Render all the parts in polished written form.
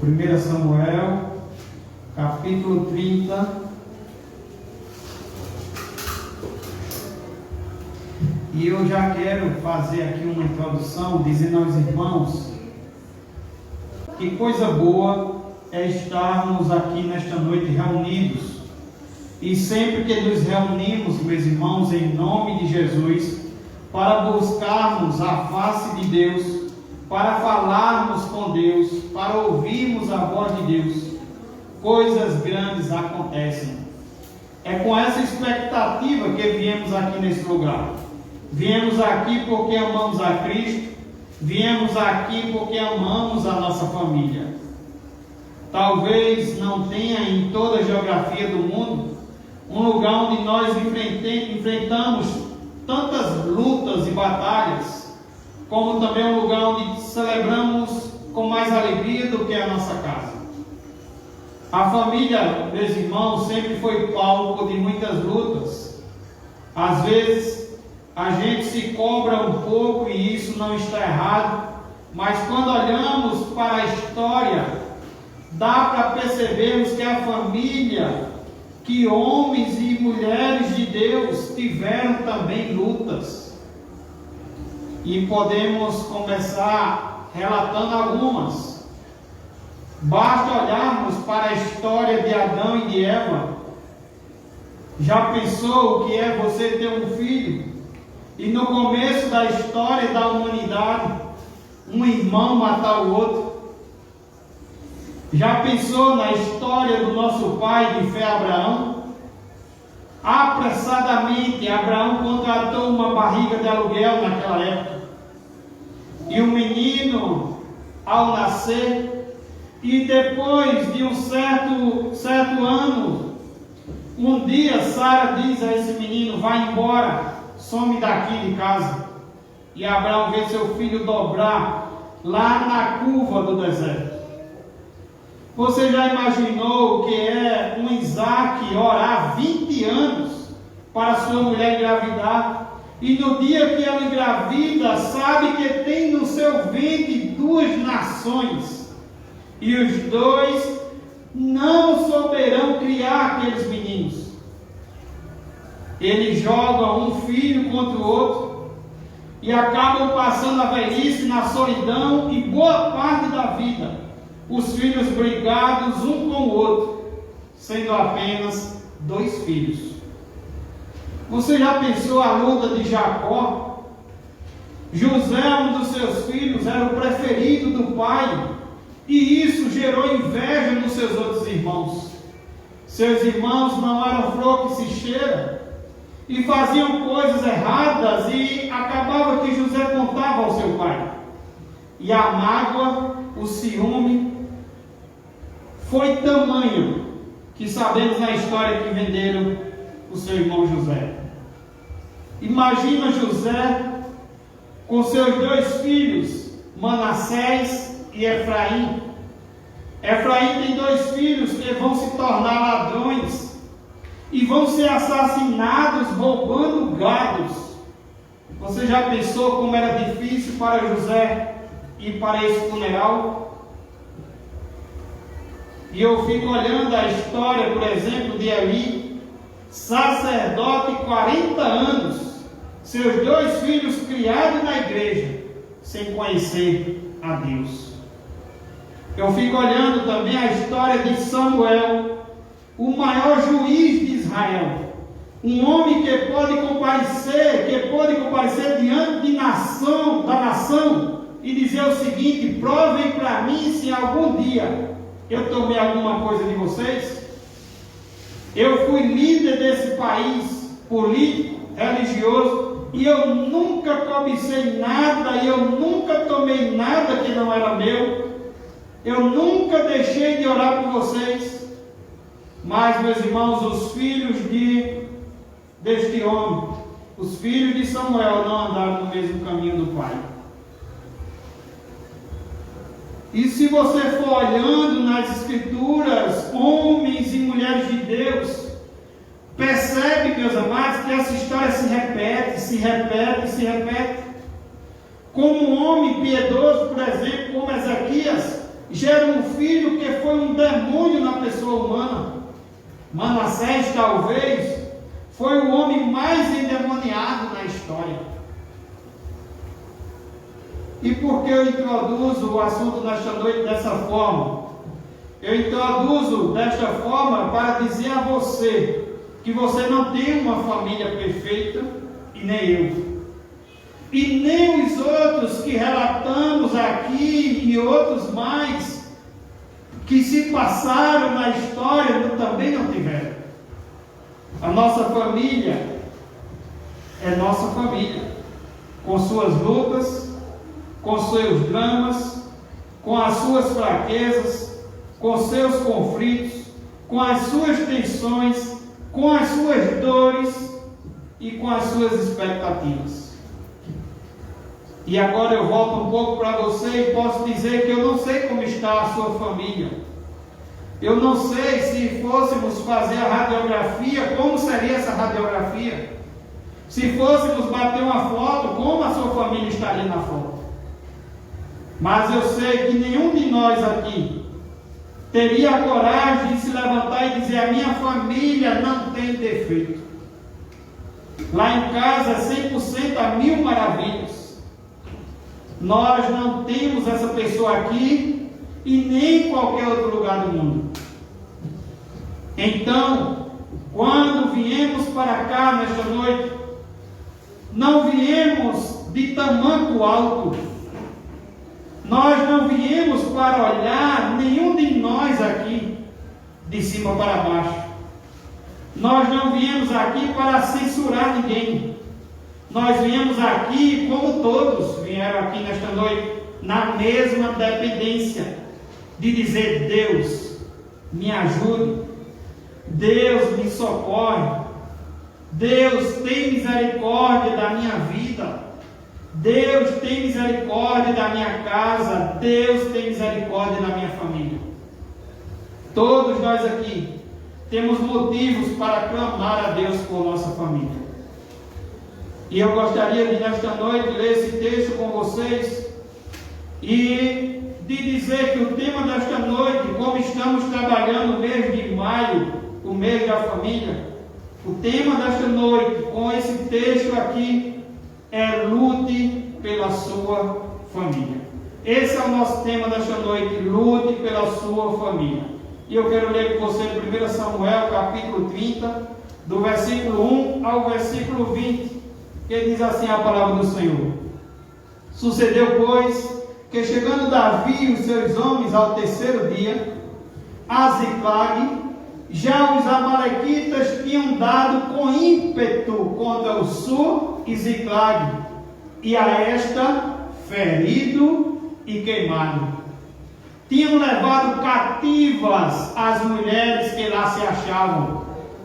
1 Samuel, capítulo 30. E eu já quero fazer aqui uma introdução, dizendo aos irmãos que coisa boa é estarmos aqui nesta noite reunidos. E sempre que nos reunimos, meus irmãos, em nome de Jesus, para buscarmos a face de Deus, para falarmos com Deus, para ouvirmos a voz de Deus, coisas grandes acontecem. É com essa expectativa que viemos aqui nesse lugar. Viemos aqui porque amamos a Cristo, viemos aqui porque amamos a nossa família. Talvez não tenha em toda a geografia do mundo um lugar onde nós enfrentamos tantas lutas e batalhas, como também um lugar onde celebramos com mais alegria do que a nossa casa. A família, meus irmãos, sempre foi palco de muitas lutas. Às vezes a gente se cobra um pouco e isso não está errado, mas quando olhamos para a história, dá para percebermos que a família, que homens e mulheres de Deus tiveram também lutas. E podemos começar relatando algumas. Basta olharmos para a história de Adão e de Eva. Já pensou o que é você ter um filho? E no começo da história da humanidade, um irmão matar o outro? Já pensou na história do nosso pai de fé Abraão? Apressadamente, Abraão contratou uma barriga de aluguel naquela época. E o menino, ao nascer, e depois de um certo ano, um dia Sara diz a esse menino: vai embora, some daqui de casa. E Abraão vê seu filho dobrar lá na curva do deserto. Você já imaginou o que é um Isaac orar 20 anos para sua mulher engravidar? E no dia que ela engravida, sabe que tem no seu ventre 2 nações. E os dois não souberão criar aqueles meninos. Eles jogam um filho contra o outro e acabam passando a velhice na solidão e boa parte da vida. Os filhos brigados um com o outro, sendo apenas 2 filhos. Você já pensou a luta de Jacó? José, um dos seus filhos, era o preferido do pai, e isso gerou inveja nos seus outros irmãos. Seus irmãos não eram flor que se cheira, e faziam coisas erradas, e acabava que José contava ao seu pai. E a mágoa, o ciúme, foi tamanho que sabemos na história que venderam o seu irmão José. Imagina José com seus 2 filhos, Manassés e Efraim. Efraim tem 2 filhos que vão se tornar ladrões e vão ser assassinados roubando gados. Você já pensou como era difícil para José ir para esse funeral? E eu fico olhando a história, por exemplo, de Eli, sacerdote 40 anos, seus 2 filhos criados na igreja, sem conhecer a Deus. Eu fico olhando também a história de Samuel, o maior juiz de Israel, um homem que pode comparecer diante da nação e dizer o seguinte: provem para mim se algum dia eu tomei alguma coisa de vocês. Eu fui líder desse país, político, religioso, e eu nunca cobicei nada, e eu nunca tomei nada que não era meu. Eu nunca deixei de orar por vocês. Mas, meus irmãos, os filhos deste homem, os filhos de Samuel, não andaram no mesmo caminho do pai. E se você for olhando nas Escrituras, homens e mulheres de Deus, percebe, meus amados, que essa história se repete. Como um homem piedoso, por exemplo, como Ezequias, gera um filho que foi um demônio na pessoa humana. Manassés, talvez, foi o homem mais endemoniado na história. E por que eu introduzo o assunto nesta noite dessa forma? Eu introduzo desta forma para dizer a você que você não tem uma família perfeita, e nem eu. E nem os outros que relatamos aqui, e outros mais, que se passaram na história, também não tiveram. A nossa família é nossa família, com suas lutas, com seus dramas, com as suas fraquezas, com seus conflitos, com as suas tensões, com as suas dores e com as suas expectativas. E agora eu volto um pouco para você e posso dizer que eu não sei como está a sua família. Eu não sei, se fôssemos fazer a radiografia, como seria essa radiografia? Se fôssemos bater uma foto, como a sua família estaria na foto? Mas eu sei que nenhum de nós aqui teria a coragem de se levantar e dizer: a minha família não tem defeito. Lá em casa é 100% a mil maravilhas. Nós não temos essa pessoa aqui e nem em qualquer outro lugar do mundo. Então, quando viemos para cá nesta noite, não viemos de tamanco alto. Nós não viemos para olhar nenhum de nós aqui de cima para baixo. Nós não viemos aqui para censurar ninguém. Nós viemos aqui, como todos vieram aqui nesta noite, na mesma dependência de dizer: Deus, me ajude, Deus, me socorre, Deus, tem misericórdia da minha vida, Deus, tem misericórdia da minha casa, Deus, tem misericórdia da minha família. Todos nós aqui temos motivos para clamar a Deus por nossa família. E eu gostaria de nesta noite ler esse texto com vocês e de dizer que o tema desta noite, como estamos trabalhando o mês de maio, o mês da família, o tema desta noite com esse texto aqui é: lute pela sua família. Esse é o nosso tema desta noite: lute pela sua família. E eu quero ler com você 1 Samuel capítulo 30, do versículo 1 ao versículo 20. Que diz assim a palavra do Senhor: Sucedeu, pois, que chegando Davi e os seus homens ao terceiro dia, a Ziclague, já os amalequitas tinham dado com ímpeto contra o sul e Ziclague, e a esta ferido e queimado. Tinham levado cativas as mulheres que lá se achavam,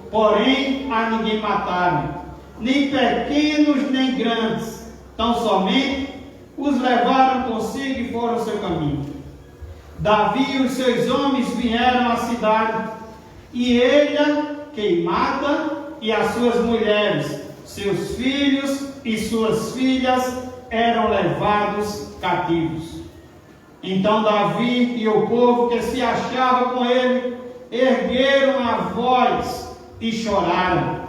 porém a ninguém mataram, nem pequenos nem grandes, tão somente os levaram consigo e foram ao seu caminho. Davi e os seus homens vieram à cidade, e ela queimada, e as suas mulheres, seus filhos e suas filhas eram levados cativos. Então Davi e o povo que se achava com ele ergueram a voz e choraram,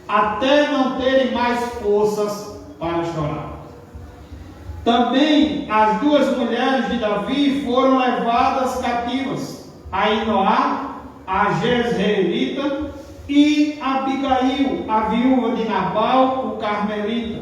até não terem mais forças para chorar. Também as duas mulheres de Davi foram levadas cativas, Ainoá, a Jezreelita, e Abigail, a viúva de Nabal, o carmelita.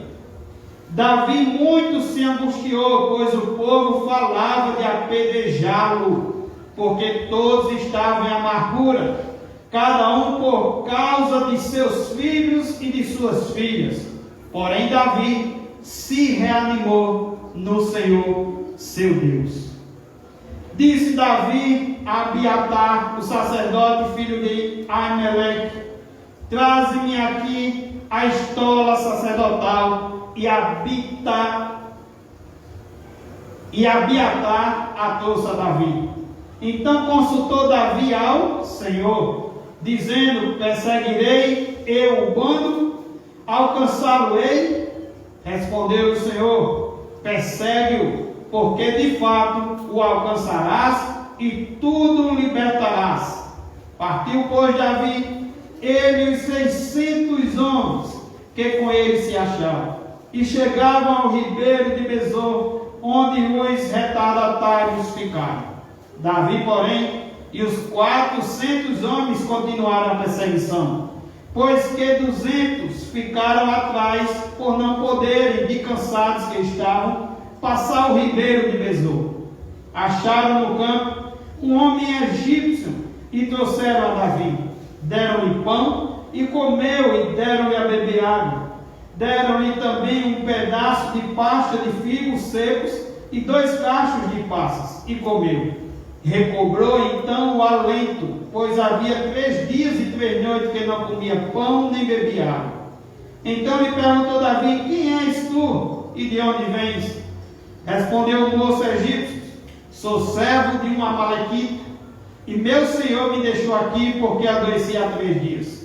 Davi muito se angustiou, pois o povo falava de apedrejá-lo, porque todos estavam em amargura, cada um por causa de seus filhos e de suas filhas. Porém Davi se reanimou no Senhor, seu Deus. Disse Davi a Abiatar, o sacerdote, filho de Aimeleque: traze-me aqui a estola sacerdotal. E Abiatar a trouxe a Davi. Então consultou Davi ao Senhor, dizendo: perseguirei eu o bando, alcançá-lo-ei? Respondeu o Senhor: persegue-o, porque de fato o alcançarás e tudo libertarás. Partiu, pois, Davi, ele e os 600 homens que com ele se achavam, e chegavam ao ribeiro de Besor, onde os retardatários ficaram. Davi, porém, e os 400 homens continuaram a perseguição, pois que 200 ficaram atrás, por não poderem, de cansados que estavam, passar o ribeiro de Besor. Acharam no campo um homem egípcio e trouxeram a Davi. Deram-lhe pão e comeu, e deram-lhe a beber água. Deram-lhe também um pedaço de pasta de figos secos e 2 cachos de passas, e comeu. Recobrou então o alento, pois havia 3 dias e 3 noites que não comia pão nem bebia água. Então lhe perguntou Davi: quem és tu e de onde vens? Respondeu o moço egípcio: sou servo de um amalequita, e meu senhor me deixou aqui porque adoeci há 3 dias.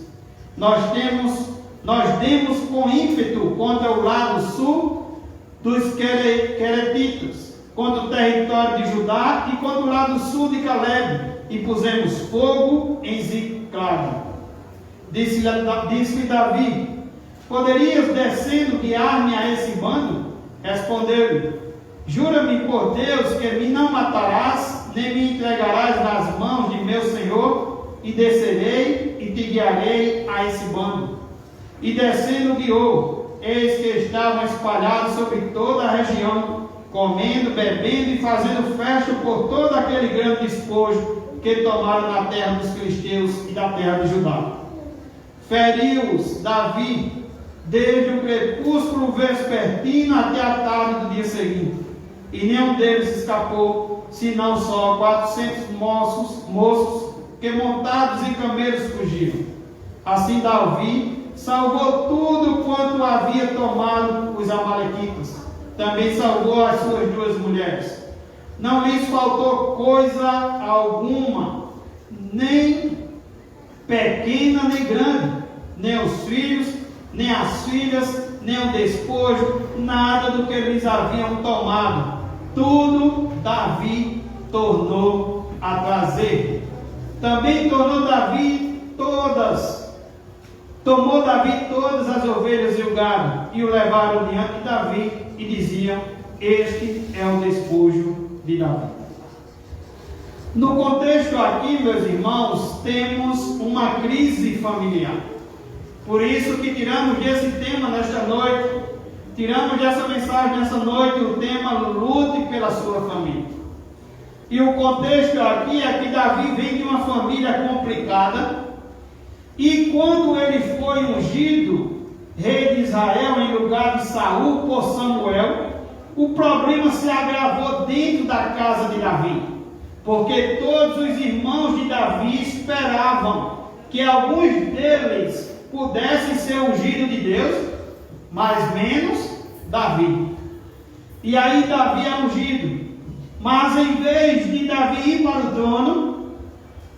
Nós demos com ímpeto contra o lado sul dos Queretitas, contra o território de Judá e contra o lado sul de Caleb, e pusemos fogo em Ziclade. Disse-lhe Davi: poderias descendo guiar-me a esse bando? Respondeu-lhe: jura-me por Deus que me não matarás, nem me entregarás nas mãos de meu senhor, e descerei e te guiarei a esse bando. E descendo guiou, eis que estavam espalhados sobre toda a região, comendo, bebendo e fazendo festa por todo aquele grande despojo que tomaram na terra dos filisteus e da terra de Judá. Feriu-os Davi desde o crepúsculo vespertino até a tarde do dia seguinte, e nenhum deles escapou, senão só 400 moços que montados em camelos fugiram. Assim Davi salvou tudo quanto havia tomado os amalequitas. Também salvou as suas 2 mulheres. Não lhes faltou coisa alguma, nem pequena nem grande, nem os filhos, nem as filhas, nem o despojo, nada do que lhes haviam tomado. Tudo Davi tornou a trazer. Também tomou Davi todas as ovelhas e o gado, e o levaram diante de Davi, e diziam: este é o despojo de Davi. No contexto aqui, meus irmãos, temos uma crise familiar. Por isso que tiramos desse tema nesta noite, tiramos dessa mensagem nessa noite o tema: lute pela sua família. E o contexto aqui é que Davi vem de uma família complicada, e quando ele foi ungido rei de Israel em lugar de Saul por Samuel, o problema se agravou dentro da casa de Davi, porque todos os irmãos de Davi esperavam que alguns deles pudessem ser ungidos de Deus, mas menos Davi. E aí Davi é ungido, mas em vez de Davi ir para o trono,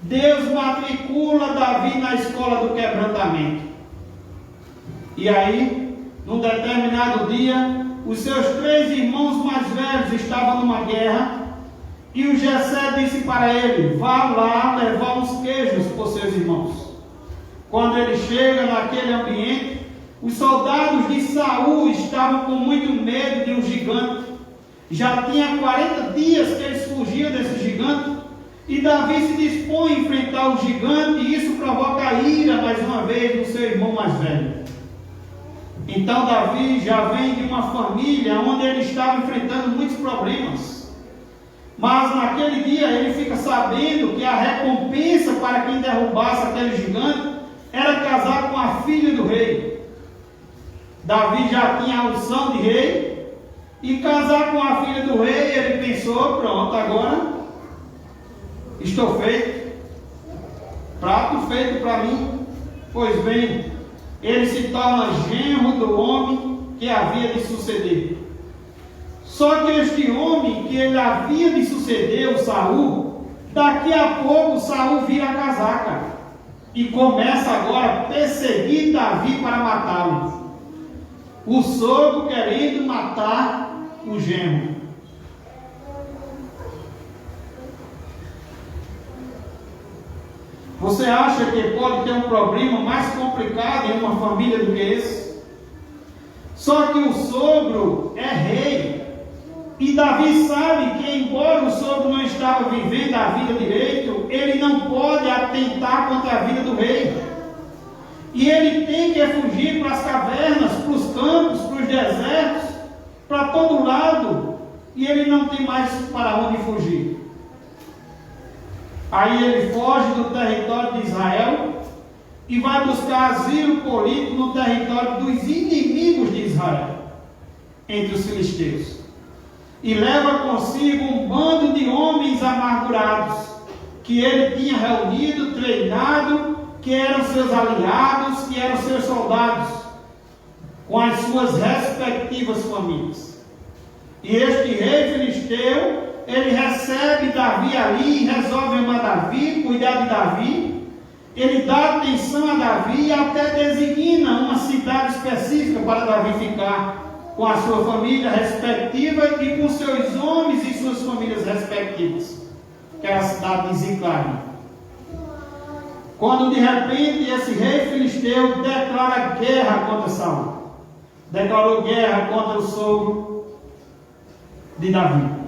Deus matricula Davi na escola do quebrantamento. E aí, num determinado dia, os seus 3 irmãos mais velhos estavam numa guerra, e o Jessé disse para ele: vá lá levar uns queijos por seus irmãos. Quando ele chega naquele ambiente, os soldados de Saul estavam com muito medo de um gigante. Já tinha 40 dias que eles fugiam desse gigante, e Davi se dispõe a enfrentar o gigante, e isso provoca a ira mais uma vez do seu irmão mais velho. Então Davi já vem de uma família onde ele estava enfrentando muitos problemas, mas naquele dia ele fica sabendo que a recompensa para quem derrubasse aquele gigante era casar com a filha do rei. Davi já tinha a unção de rei, e casar com a filha do rei, ele pensou: pronto, agora estou feito, prato feito para mim. Pois bem, ele se torna genro do homem que havia de suceder. Só que este homem que ele havia de suceder, o Saul, daqui a pouco Saul vira a casaca e começa agora a perseguir Davi para matá-lo. O sogro querendo matar o genro. Você acha que pode ter um problema mais complicado em uma família do que esse? Só que o sogro é rei. E Davi sabe que, embora o sogro não estava vivendo a vida direito, ele não pode atentar contra a vida do rei. E ele tem que fugir para as cavernas, para os campos, para os desertos, para todo lado. E ele não tem mais para onde fugir. Aí ele foge do território de Israel e vai buscar asilo político no território dos inimigos de Israel, entre os filisteus. E leva consigo um bando de homens amargurados, que ele tinha reunido, treinado, que eram seus aliados, que eram seus soldados, com as suas respectivas famílias. E este rei filisteu, ele recebe Davi ali e resolve amar Davi, cuidar de Davi. Ele dá atenção a Davi e até designa uma cidade específica para Davi ficar com a sua família respectiva e com seus homens e suas famílias respectivas, que é a cidade de Ziclag. Quando de repente esse rei filisteu declara guerra contra Saul, declarou guerra contra o sogro de Davi.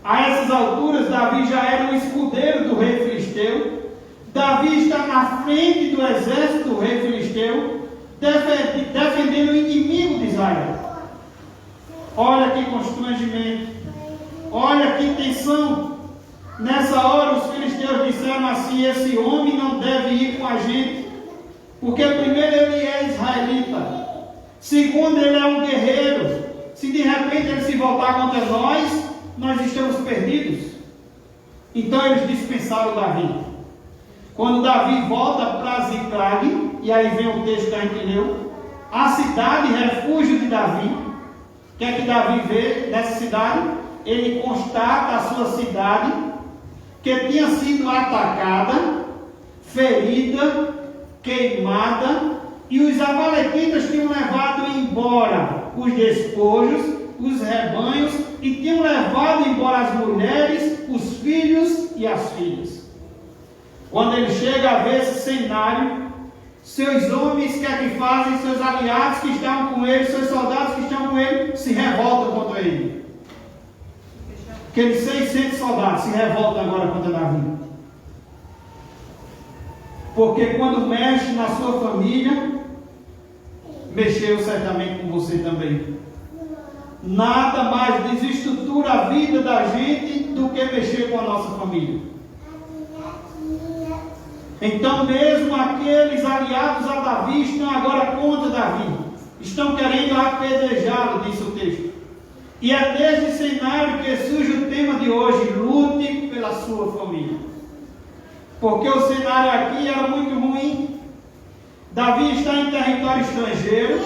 A essas alturas, Davi já era um escudeiro do rei filisteu. Davi está na frente do exército do rei filisteu, defendendo o inimigo de Israel. Olha que constrangimento, olha que tensão. Nessa hora os filisteus disseram assim: esse homem não deve ir com a gente, porque primeiro ele é israelita, segundo ele é um guerreiro. Se de repente ele se voltar contra nós estamos perdidos. Então eles dispensaram Davi. Quando Davi volta para Ziclag, e aí vem o texto que a gente leu, a cidade, refúgio de Davi. O que é que Davi vê nessa cidade? Ele constata a sua cidade, que tinha sido atacada, ferida, queimada, e os amalequitas tinham levado embora os despojos, os rebanhos, e tinham levado embora as mulheres, os filhos e as filhas. Quando ele chega a ver esse cenário, seus homens, que é que fazem? Seus aliados que estavam com ele, seus soldados que estão com ele, se revoltam contra ele. Aqueles 600 soldados se revoltam agora contra Davi. Porque quando mexe na sua família, mexeu certamente com você também. Nada mais desestrutura a vida da gente do que mexer com a nossa família. Então mesmo aqueles aliados a Davi estão agora contra Davi. Estão querendo apedrejá-lo, diz o texto. E é nesse cenário que surge o tema de hoje: lute pela sua família. Porque o cenário aqui era muito ruim. Davi está em território estrangeiro.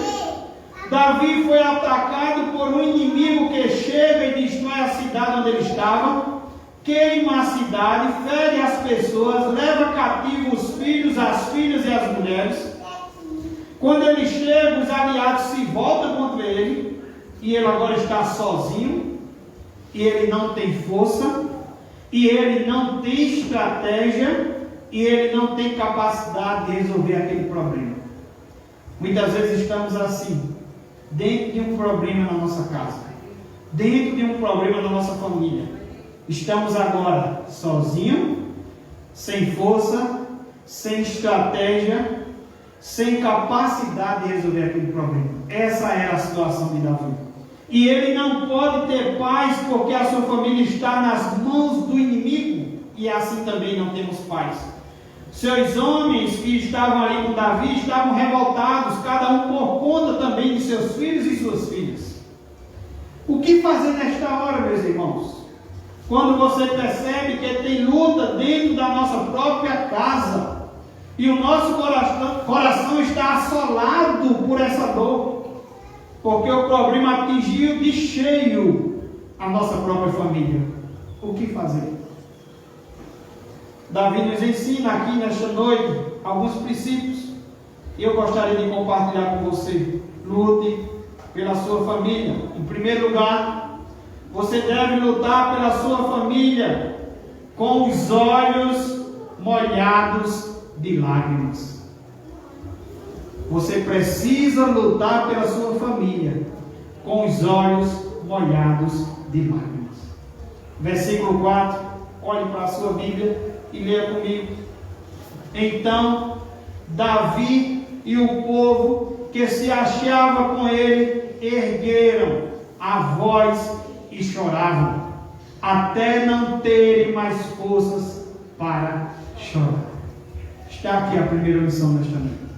Davi foi atacado por um inimigo que chega e destrói a cidade onde ele estava, queima a cidade, fere as pessoas, leva cativo os filhos, as filhas e as mulheres. Quando ele chega, os aliados se voltam contra ele, e ele agora está sozinho, e ele não tem força, e ele não tem estratégia, e ele não tem capacidade de resolver aquele problema. Muitas vezes estamos assim, dentro de um problema na nossa casa, dentro de um problema na nossa família. Estamos agora sozinhos, sem força, sem estratégia, sem capacidade de resolver aquele problema. Essa era a situação de Davi. E ele não pode ter paz porque a sua família está nas mãos do inimigo, e assim também não temos paz. Seus homens que estavam ali com Davi estavam revoltados, cada um por conta também de seus filhos e suas filhas. O que fazer nesta hora, meus irmãos? Quando você percebe que tem luta dentro da nossa própria casa, e o nosso coração está assolado por essa dor, porque o problema atingiu de cheio a nossa própria família. O que fazer? Davi nos ensina aqui nesta noite alguns princípios, e eu gostaria de compartilhar com você. Lute pela sua família. Em primeiro lugar, você deve lutar pela sua família com os olhos molhados de lágrimas. Você precisa lutar pela sua família com os olhos molhados de lágrimas. Versículo 4, olhe para a sua Bíblia e leia comigo. Então Davi e o povo que se achava com ele ergueram a voz e choravam, até não terem mais forças para chorar. Está aqui a primeira lição desta noite.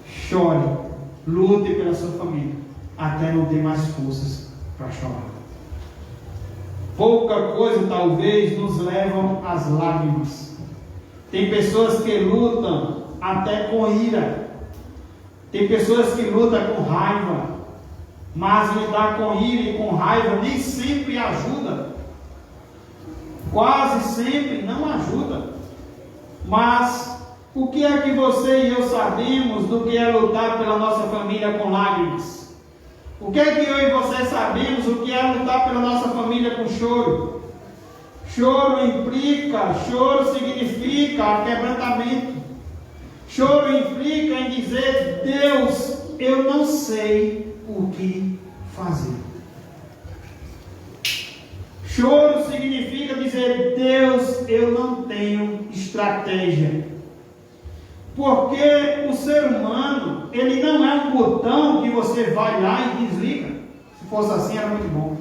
Chore, lute pela sua família, até não ter mais forças para chorar. Pouca coisa talvez nos levam às lágrimas. Tem pessoas que lutam até com ira. Tem pessoas que lutam com raiva. Mas lidar com ira e com raiva nem sempre ajuda. Quase sempre não ajuda. Mas o que é que você e eu sabemos do que é lutar pela nossa família com lágrimas? O que é que eu e você sabemos o que é lutar pela nossa família com choro? Choro implica, choro significa quebrantamento. Choro implica em dizer: Deus, eu não sei o que fazer. Choro significa dizer: Deus, eu não tenho estratégia. Porque o ser humano, ele não é um botão que você vai lá e desliga. Se fosse assim, era muito bom.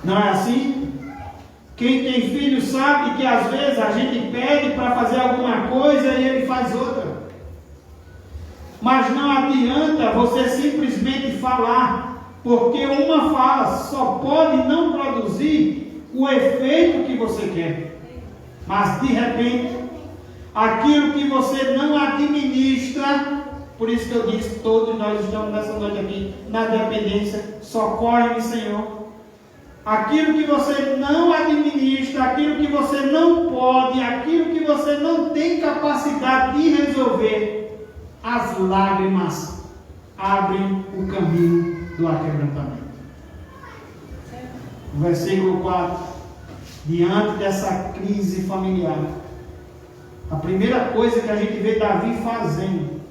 Não é assim? Quem tem filho sabe que às vezes a gente pede para fazer alguma coisa e ele faz outra. Mas não adianta você simplesmente falar, porque uma fala só pode não produzir o efeito que você quer. Mas de repente, aquilo que você não administra, por isso que eu disse, todos nós estamos nessa noite aqui na dependência, socorre-me, Senhor. Aquilo que você não administra, aquilo que você não pode, aquilo que você não tem capacidade de resolver, as lágrimas abrem o caminho do aquebrantamento. Versículo 4. Diante dessa crise familiar, a primeira coisa que a gente vê Davi fazendo,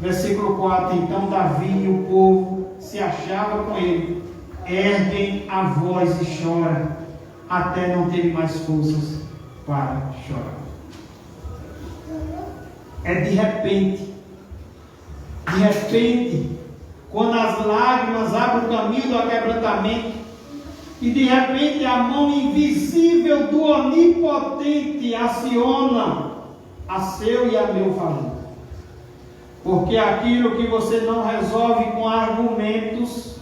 versículo 4, então Davi e o povo se achavam com ele, erguem a voz e choram, até não terem mais forças para chorar. É de repente, quando as lágrimas abrem o caminho do aquebrantamento, e de repente a mão invisível do Onipotente aciona a seu e a meu favor. Porque aquilo que você não resolve com argumentos,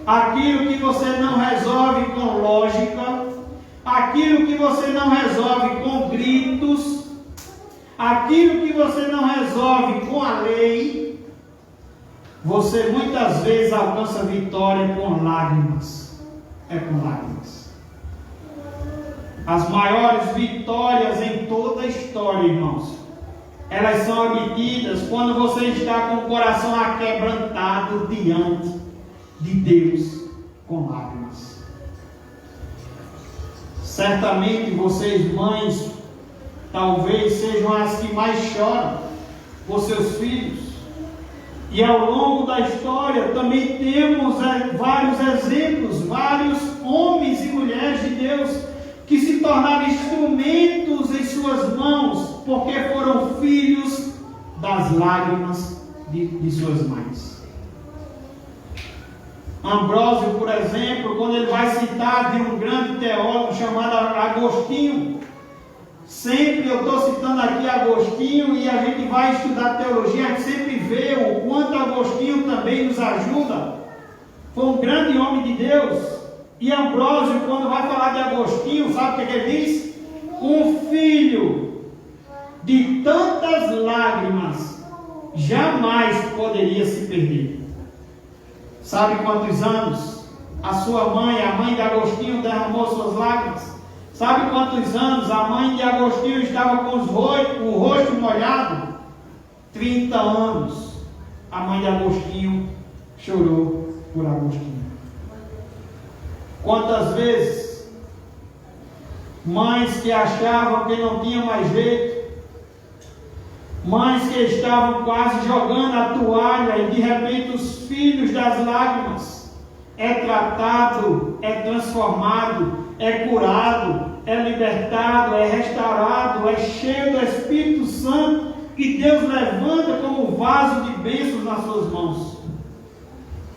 aquilo que você não resolve com lógica, aquilo que você não resolve com gritos, aquilo que você não resolve com a lei, você muitas vezes alcança vitória com lágrimas. É com lágrimas. As maiores vitórias em toda a história, irmãos, elas são obtidas quando você está com o coração aquebrantado diante de Deus com lágrimas. Certamente vocês, mães, talvez sejam as que mais choram por seus filhos. E ao longo da história também temos vários exemplos, vários homens e mulheres de Deus que se tornaram instrumentos em suas mãos, porque foram filhos das lágrimas de suas mães. Ambrósio, por exemplo, quando ele vai citar de um grande teólogo chamado Agostinho, sempre eu estou citando aqui Agostinho, e a gente vai estudar teologia, a gente sempre vê o quanto Agostinho também nos ajuda. Foi um grande homem de Deus. E Ambrósio, quando vai falar de Agostinho, sabe o que ele diz? Um filho de tantas lágrimas jamais poderia se perder. Sabe quantos anos a sua mãe, a mãe de Agostinho, derramou suas lágrimas? Sabe quantos anos a mãe de Agostinho estava com o rosto molhado? 30 anos a mãe de Agostinho chorou por Agostinho. Quantas vezes mães que achavam que não tinha mais jeito, mães que estavam quase jogando a toalha e de repente os filhos das lágrimas é tratado, é transformado, é curado, é libertado, é restaurado, é cheio do Espírito Santo e Deus levanta como vaso de bênçãos nas suas mãos.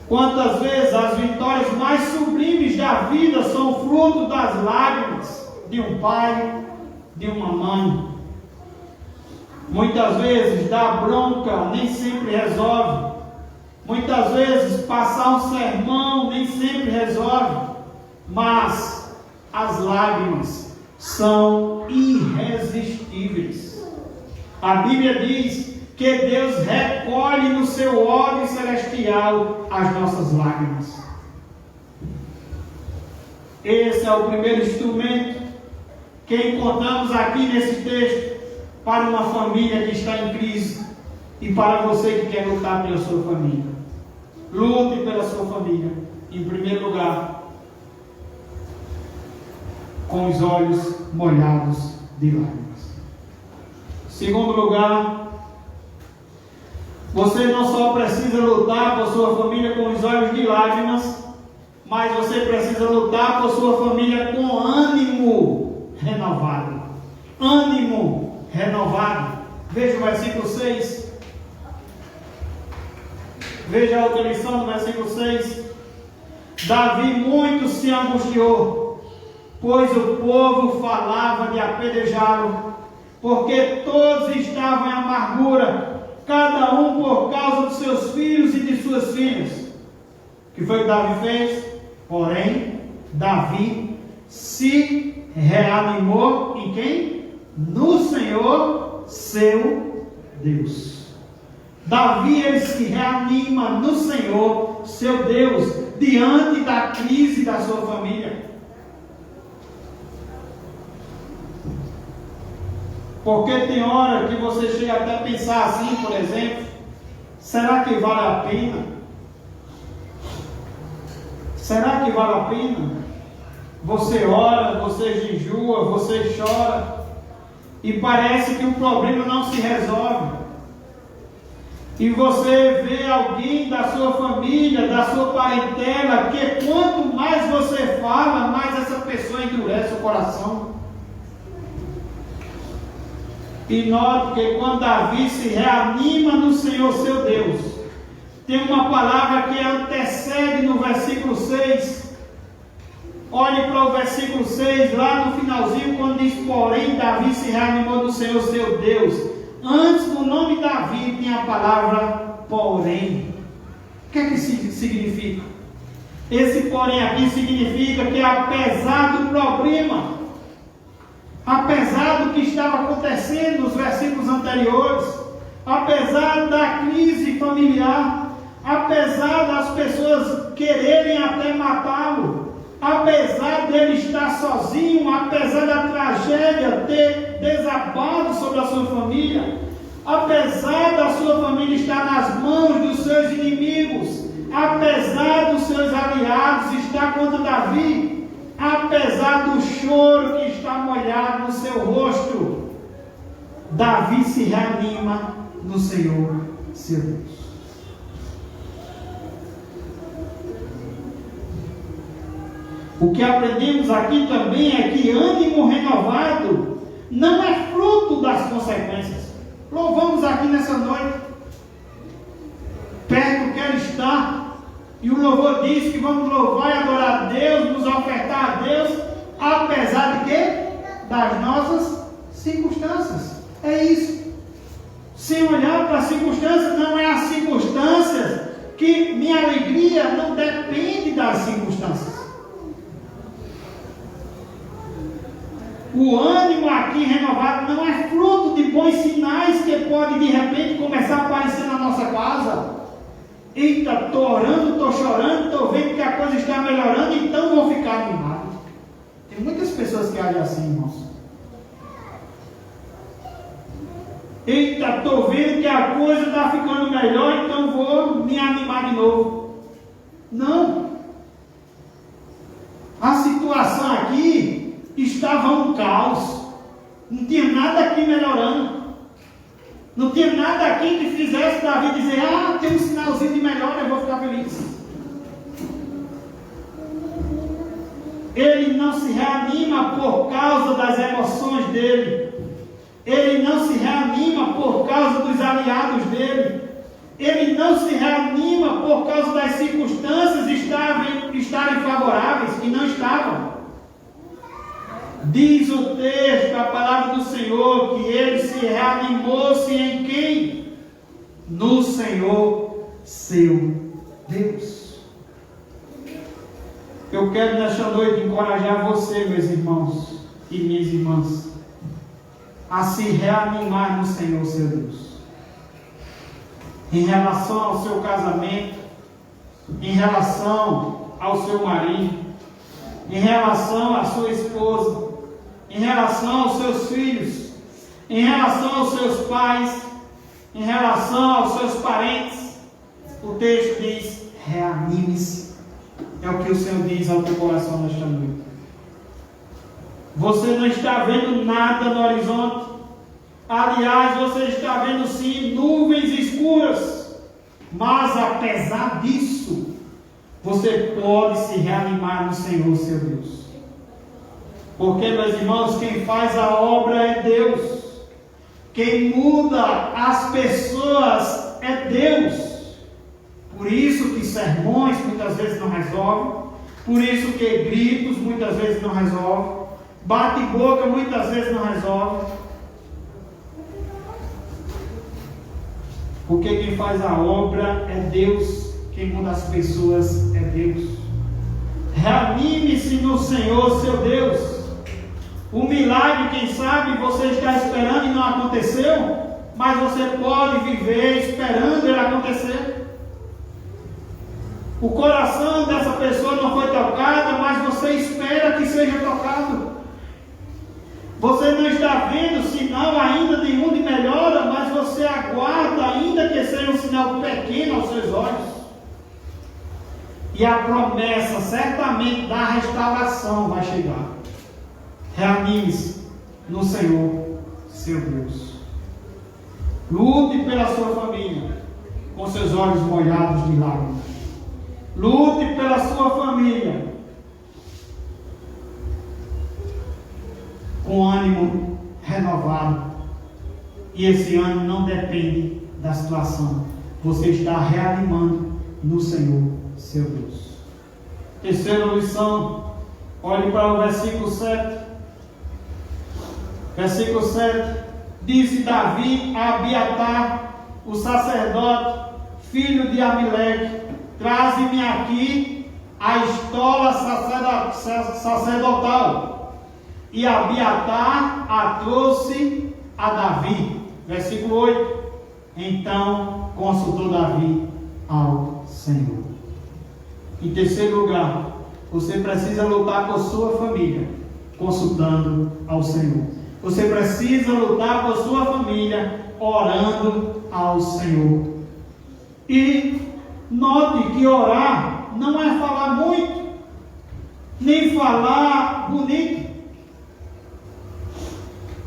Quantas vezes as vitórias mais sublimes da vida são fruto das lágrimas de um pai, de uma mãe. Muitas vezes dar bronca nem sempre resolve. Muitas vezes passar um sermão nem sempre resolve. Mas as lágrimas são irresistíveis. A Bíblia diz que Deus recolhe no seu óleo celestial as nossas lágrimas. Esse é o primeiro instrumento que encontramos aqui nesse texto para uma família que está em crise e para você que quer lutar pela sua família. Lute pela sua família, em primeiro lugar, com os olhos molhados de lágrimas. Segundo lugar, você não só precisa lutar por sua família com os olhos de lágrimas, mas você precisa lutar por sua família com ânimo renovado. Ânimo renovado. Veja o versículo 6. Veja a outra lição do versículo 6. Davi muito se angustiou, pois o povo falava de apedrejá-lo, porque todos estavam em amargura, cada um por causa dos seus filhos e de suas filhas. O que foi que Davi fez? Porém, Davi se reanimou em quem? No Senhor, seu Deus. Davi, ele se reanima no Senhor, seu Deus, diante da crise da sua família. Porque tem hora que você chega até a pensar assim, por exemplo, será que vale a pena? Será que vale a pena? Você ora, você jejua, você chora, e parece que o problema não se resolve. E você vê alguém da sua família, da sua parentela, que quanto mais você fala, mais essa pessoa endurece o coração. E note que quando Davi se reanima no Senhor seu Deus, tem uma palavra que antecede no versículo 6. Olhe para o versículo 6, lá no finalzinho, quando diz: porém Davi se reanimou no Senhor seu Deus. Antes do nome Davi tem a palavra porém. O que é que isso significa? Esse porém aqui significa que apesar do problema, apesar do que estava acontecendo nos versículos anteriores, apesar da crise familiar, apesar das pessoas quererem até matá-lo, apesar dele estar sozinho, apesar da tragédia ter desabado sobre a sua família, apesar da sua família estar nas mãos dos seus inimigos, apesar dos seus aliados estar contra Davi, apesar do choro que está molhado no seu rosto, Davi se reanima no Senhor, seu Deus. O que aprendemos aqui também é que ânimo renovado não é fruto das consequências. Louvamos aqui nessa noite, perto quero estar, e o louvor diz que vamos louvar e adorar a Deus, nos ofertar a Deus, apesar de quê? Das nossas circunstâncias. É isso. Sem olhar para as circunstâncias, não é as circunstâncias que minha alegria não depende das circunstâncias. O ânimo aqui renovado não é fruto de bons sinais que pode de repente começar a aparecer na nossa casa. Eita, estou orando, estou chorando, estou vendo que a coisa está melhorando, então vou ficar animado. Tem muitas pessoas que agem assim, irmãos. Eita, estou vendo que a coisa está ficando melhor, então vou me animar de novo. Não. A situação aqui estava um caos. Não tinha nada aqui melhorando. Não tinha nada aqui que fizesse Davi dizer: ah, tem um sinalzinho de melhora, eu vou ficar feliz. Ele não se reanima por causa das emoções dele. Ele não se reanima por causa dos aliados dele. Ele não se reanima por causa das circunstâncias estarem favoráveis, e não estavam. Diz o texto, a palavra do Senhor, que ele se reanimou-se em quem? No Senhor, seu Deus. Eu quero nesta noite encorajar você, meus irmãos e minhas irmãs, a se reanimar no Senhor, seu Deus. Em relação ao seu casamento, em relação ao seu marido, em relação à sua esposa, em relação aos seus filhos, em relação aos seus pais, em relação aos seus parentes. O texto diz: reanime-se. É o que o Senhor diz ao teu coração nesta noite. Você não está vendo nada no horizonte. Aliás, você está vendo sim nuvens escuras. Mas apesar disso, você pode se reanimar no Senhor, seu Deus. Porque, meus irmãos, quem faz a obra é Deus. Quem muda as pessoas é Deus. Por isso que sermões muitas vezes não resolvem. Por isso que gritos muitas vezes não resolvem. Bate-boca muitas vezes não resolve. Porque quem faz a obra é Deus. Quem muda as pessoas é Deus. Reanime-se no Senhor, seu Deus. O milagre, quem sabe, você está esperando e não aconteceu, mas você pode viver esperando ele acontecer. O coração dessa pessoa não foi tocado, mas você espera que seja tocado. Você não está vendo sinal ainda nenhum de melhora, mas você aguarda, ainda que seja um sinal pequeno aos seus olhos. E a promessa certamente da restauração vai chegar. Reanime-se no Senhor, seu Deus. Lute pela sua família, com seus olhos molhados de lágrimas. Lute pela sua família, com ânimo renovado. E esse ânimo não depende da situação. Você está reanimando no Senhor, seu Deus. Terceira lição, olhe para o versículo 7. Versículo 7. Disse Davi a Abiatar, o sacerdote, filho de Amileque: traze-me aqui a estola sacerdotal. E Abiatar a trouxe a Davi. Versículo 8. Então consultou Davi ao Senhor. Em terceiro lugar, você precisa lutar por sua família, consultando ao Senhor. Você precisa lutar por sua família, orando ao Senhor. E note que orar não é falar muito, nem falar bonito.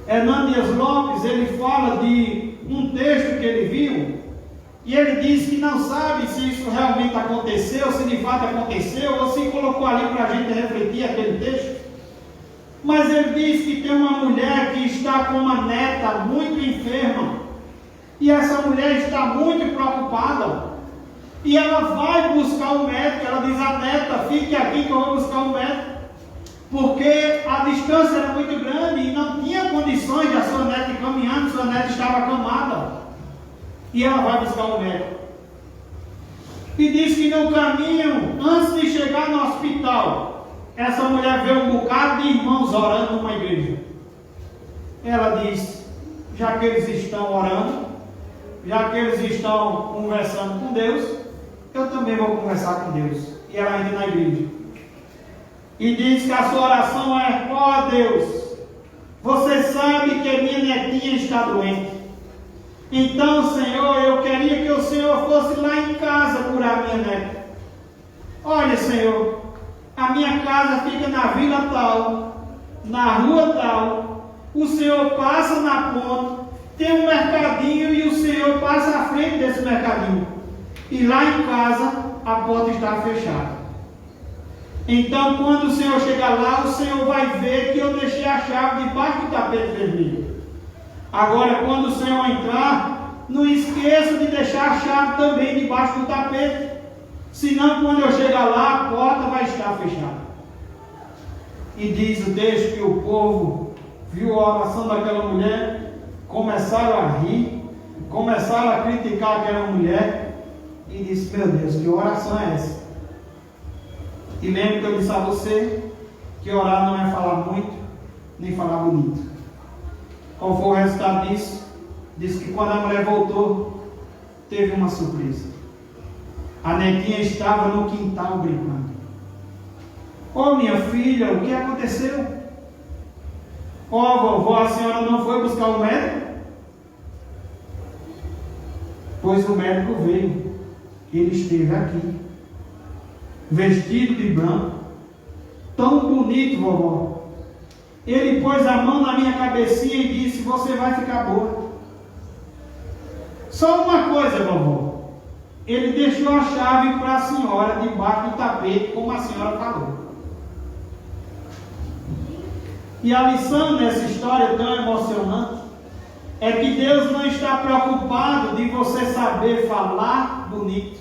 Hernandes Lopes, ele fala de um texto que ele viu, e ele diz que não sabe se isso realmente aconteceu, se de fato aconteceu, ou se colocou ali para a gente refletir aquele texto. Mas ele diz que tem uma mulher que está com uma neta muito enferma, e essa mulher está muito preocupada, e ela vai buscar um médico. Ela diz à neta: fique aqui que eu vou buscar um médico, porque a distância era muito grande e não tinha condições de a sua neta ir caminhando, sua neta estava acamada, e ela vai buscar um médico. E diz que no caminho, antes de chegar no hospital, essa mulher vê um bocado de irmãos orando numa igreja. Ela diz: já que eles estão orando, já que eles estão conversando com Deus, eu também vou conversar com Deus. E ela entra na igreja e diz que a sua oração é: ó Deus, você sabe que minha netinha está doente. Então, Senhor, eu queria que o Senhor fosse lá em casa curar minha neta. Olha, Senhor, a minha casa fica na vila tal, na rua tal, o Senhor passa na ponta, tem um mercadinho e o Senhor passa à frente desse mercadinho. E lá em casa a porta está fechada. Então, quando o Senhor chegar lá, o Senhor vai ver que eu deixei a chave debaixo do tapete vermelho. Agora, quando o Senhor entrar, não esqueça de deixar a chave também debaixo do tapete. Senão, quando eu chegar lá, a porta vai estar fechada. E diz o texto que o povo viu a oração daquela mulher, começaram a rir, começaram a criticar aquela mulher, e disse: meu Deus, que oração é essa? E lembra que eu disse a você que orar não é falar muito, nem falar bonito. Qual foi o resultado disso? Diz que quando a mulher voltou, teve uma surpresa. A netinha estava no quintal brincando. Ô minha filha, o que aconteceu? Ó vovó, a senhora não foi buscar o médico? Pois o médico veio. Ele esteve aqui, vestido de branco, tão bonito, vovó. Ele pôs a mão na minha cabecinha e disse: você vai ficar boa. Só uma coisa, vovó, ele deixou a chave para a senhora debaixo do tapete, como a senhora falou. E a lição dessa história tão emocionante é que Deus não está preocupado de você saber falar bonito.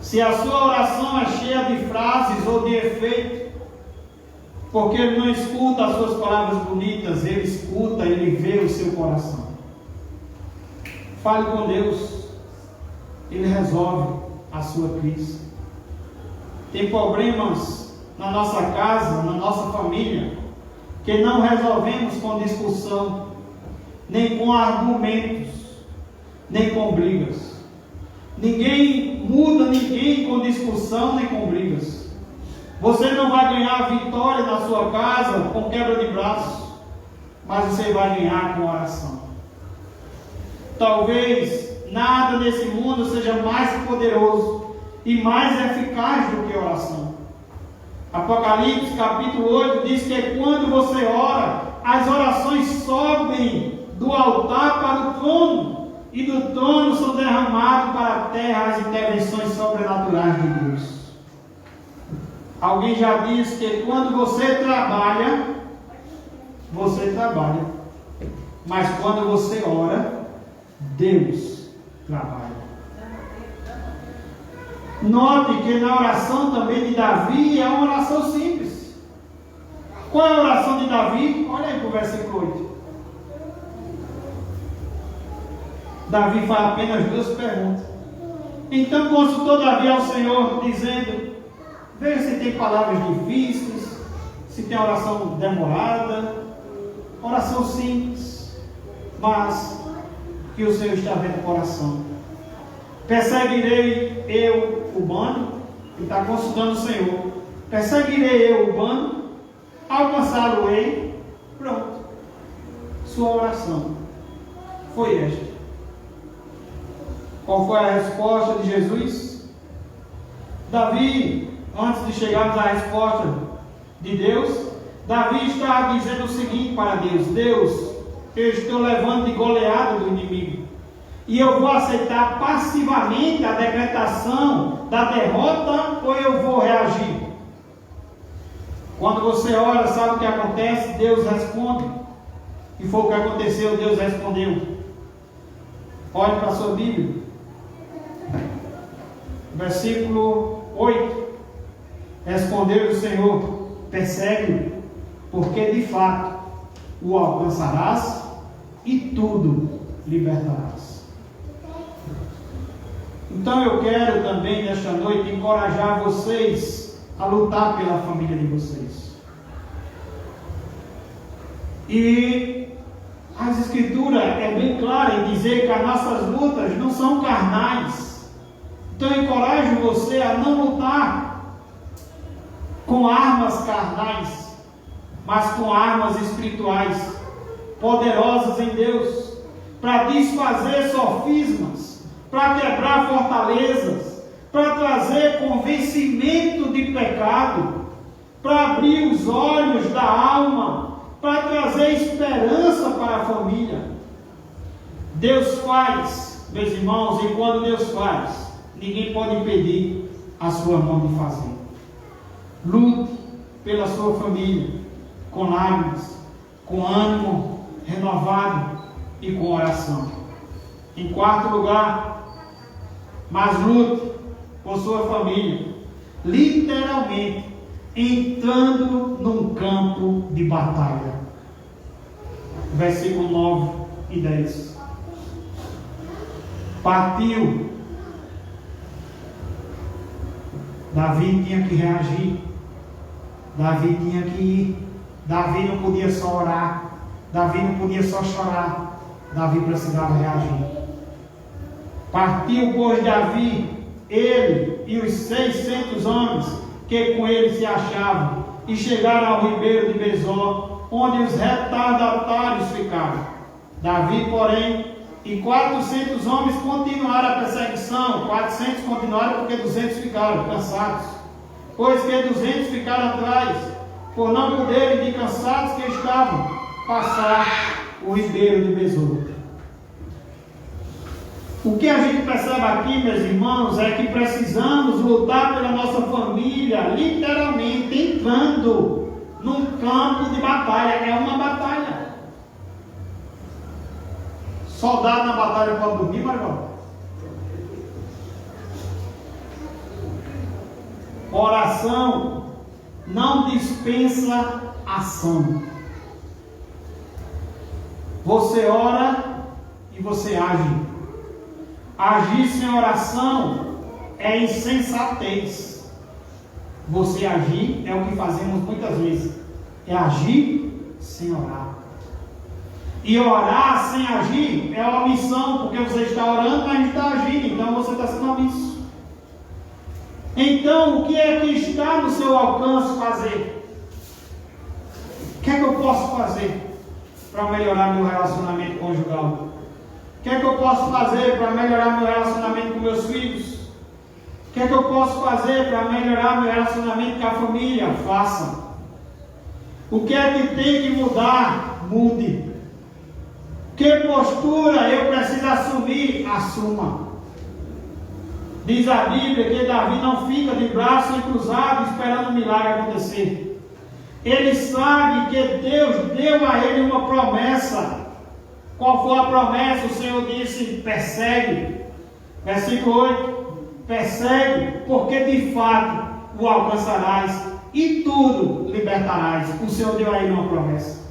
Se a sua oração é cheia de frases ou de efeito, porque Ele não escuta as suas palavras bonitas, Ele escuta, Ele vê o seu coração. Fale com Deus, Ele resolve a sua crise. Tem problemas na nossa casa, na nossa família, que não resolvemos com discussão, nem com argumentos, nem com brigas. Ninguém muda ninguém com discussão nem com brigas. Você não vai ganhar vitória na sua casa com quebra de braços, mas você vai ganhar com oração. Talvez nada nesse mundo seja mais poderoso e mais eficaz do que oração. Apocalipse capítulo 8 diz que quando você ora, as orações sobem do altar para o trono, e do trono são derramadas para a terra as intervenções sobrenaturais de Deus. Alguém já disse que quando você trabalha, mas quando você ora, Deus trabalha. Note que na oração também de Davi é uma oração simples. Qual é a oração de Davi? Olha aí para o versículo 8. Davi faz apenas duas perguntas. Então consultou Davi ao Senhor, dizendo: veja se tem palavras difíceis, se tem oração demorada, oração simples, mas que o Senhor está vendo o coração. Perseguirei eu o bando? Ele está consultando o Senhor. Perseguirei eu o bando? Alcançá-lo-ei? Pronto. Sua oração foi esta. Qual foi a resposta de Jesus? Davi, antes de chegarmos à resposta de Deus, Davi está dizendo o seguinte para Deus: Deus, eu estou levando de goleada do inimigo, e eu vou aceitar passivamente a decretação da derrota, ou eu vou reagir? Quando você ora, sabe o que acontece? Deus responde. E foi o que aconteceu, Deus respondeu. Olhe para a sua Bíblia. Versículo 8. Respondeu o Senhor: persegue-o, porque de fato o alcançarás e tudo libertarás. Então eu quero também nesta noite encorajar vocês a lutar pela família de vocês. E as Escrituras é bem clara em dizer que as nossas lutas não são carnais. Então eu encorajo você a não lutar com armas carnais, mas com armas espirituais, poderosas em Deus, para desfazer sofismas, para quebrar fortalezas, para trazer convencimento de pecado, para abrir os olhos da alma, para trazer esperança para a família. Deus faz, meus irmãos, e quando Deus faz, ninguém pode impedir a sua mão de fazer. Lute pela sua família, com lágrimas, com ânimo renovado e com oração. Em quarto lugar, mas lute por sua família, literalmente entrando num campo de batalha. Versículo 9 e 10. Partiu. Davi tinha que reagir. Davi tinha que ir. Davi não podia só orar. Davi não podia só chorar. Davi precisava reagir. Partiu, pois, Davi, ele e os 600 homens que com ele se achavam, e chegaram ao ribeiro de Besor, onde os retardatários ficaram. Davi, porém, e 400 homens continuaram a perseguição. 400 continuaram porque 200 ficaram cansados. Pois que 200 ficaram atrás, por não poderem, de cansados que estavam, passar o ribeiro de Besor. O que a gente percebe aqui, meus irmãos, é que precisamos lutar pela nossa família, literalmente entrando num campo de batalha. É uma batalha. Soldado na batalha pode dormir, Margot? Oração não dispensa ação. Você ora e você age. Agir sem oração é insensatez. Você agir é o que fazemos muitas vezes. É agir sem orar. E orar sem agir é omissão, porque você está orando, mas não está agindo. Então você está sendo omisso. Então, o que é que está no seu alcance fazer? O que é que eu posso fazer para melhorar meu relacionamento conjugal? O que é que eu posso fazer para melhorar meu relacionamento com meus filhos? O que é que eu posso fazer para melhorar meu relacionamento com a família? Faça. O que é que tem que mudar? Mude. Que postura eu preciso assumir? Assuma. Diz a Bíblia que Davi não fica de braços cruzados esperando o milagre acontecer. Ele sabe que Deus deu a ele uma promessa. Qual foi a promessa? O Senhor disse: persegue. Versículo 8: persegue, porque de fato o alcançarás e tudo libertarás. O Senhor deu a ele uma promessa.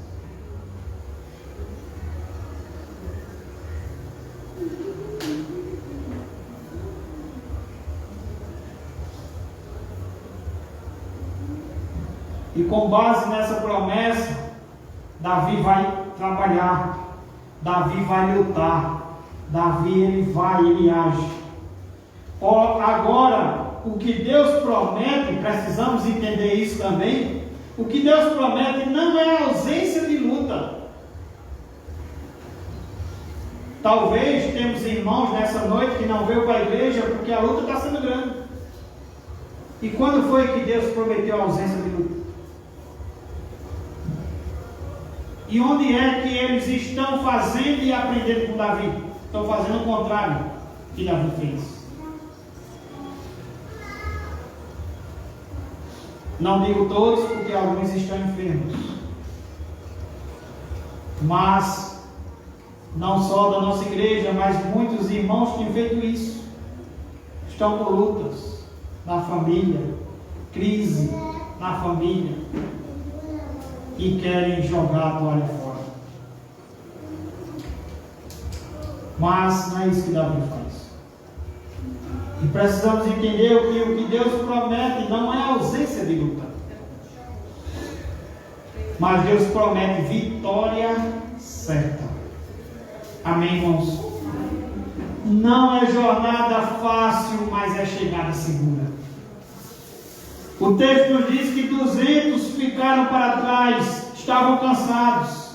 E com base nessa promessa, Davi vai trabalhar, Davi vai lutar, Davi ele age. Agora, o que Deus promete, precisamos entender isso também. O que Deus promete não é a ausência de luta. Talvez temos irmãos nessa noite que não veio para a igreja porque a luta está sendo grande. E quando foi que Deus prometeu a ausência de luta? E onde é que eles estão fazendo e aprendendo com Davi? Estão fazendo o contrário que Davi fez. Não digo todos, porque alguns estão enfermos. Mas, não só da nossa igreja, mas muitos irmãos têm feito isso. Estão com lutas na família, crise na família, e querem jogar a toalha fora. Mas não é isso que Davi faz. E precisamos entender que o que Deus promete não é a ausência de luta, mas Deus promete vitória certa. Amém, irmãos? Não é jornada fácil, mas é chegada segura. O texto nos diz que 200 ficaram para trás, estavam cansados.